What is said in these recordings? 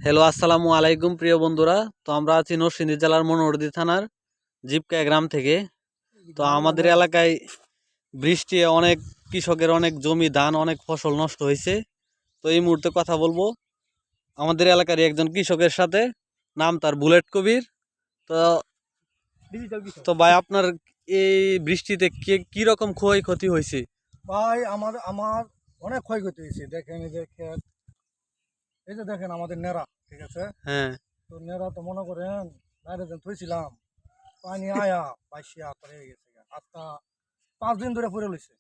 Hello, আসসালামু আলাইকুম প্রিয় বন্ধুরা। তো আমরা আছি নরসিংদী জেলার মনোহরদী থানার জিপকা গ্রাম থেকে। তো আমাদের এলাকায় বৃষ্টি অনেক কৃষকের অনেক জমি ধান অনেক ফসল নষ্ট হয়েছে। তো এই মুহূর্তে কথা বলবো আমাদের এলাকার একজন কৃষকের সাথে, নাম তার বুলেট কবির। তো তো ভাই, আপনার এই বৃষ্টিতে কি রকম ক্ষয়ক্ষতি হয়েছে? ভাই আমার আমার অনেক ক্ষয়ক্ষতি হয়েছে। দেখেন এই যে ক্ষেত, এই যে দেখেন আমাদের নেড়া, ঠিক আছে। হ্যাঁ। তো নেড়া তো মনে করেন বাইরে যেন থইছিলাম, পানি আয়া বাইশিয়া করে গেছে আজকা 5 দিন ধরে পড়ে লইছে।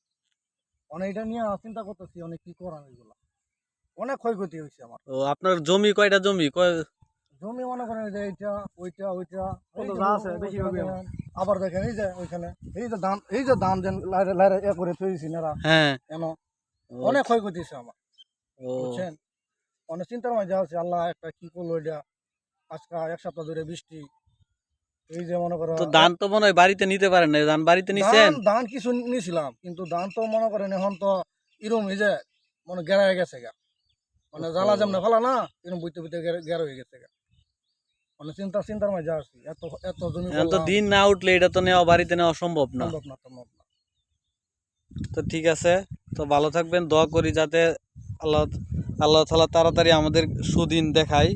অনেক এটা নিয়ে চিন্তা করতেছি অনেক কি করাম এগুলা। অনেক ক্ষয়ক্ষতি হয়েছে আমার। তো আপনার জমি কয়টা জমি জমি মনে করেন যে এইটা ওইটা ওইটা এই যে যা আছে বেশি হবে আমার। আবার দেখেন এই যে ওইখানে এই যে ধান যেন লাইরে লাইরে করে থইছি নেড়া হ্যাঁ। কেন, অনেক ক্ষয়ক্ষতি হয়েছে আমার, ও বুঝছেন। অনেক চিন্তার মাঝে আছে, আল্লাহ একটা কি করলো এটা। আজকে 1 সপ্তাহ ধরে বৃষ্টি, এই যে মনে করো তো ধান তো মনে হয় বাড়িতে নিতে পারেন না, ধান বাড়িতে নিছেন? ধান ধান কিছু নিয়েছিলাম, কিন্তু ধান তো মনে করেন এখন তো এরম এই যে মানে গেরা হয়ে গেছে গা, মানে জ্বালা যেমন ফেলা না এরকম বুঝতে বুঝতে গেরা হয়ে গেছে গা। মানে চিন্তার মাঝে আছি, এত এত জমি এখন তো করলাম, দিন না উঠলে এটা তো নেওয়া বাড়িতে নেওয়া সম্ভব না। সম্ভব না। তো ঠিক আছে, তো ভালো থাকবেন, দোয়া করি যাতে আল্লাহ আল্লাহ তাআলা তাড়াতাড়ি আমাদের সুদিন দেখায়।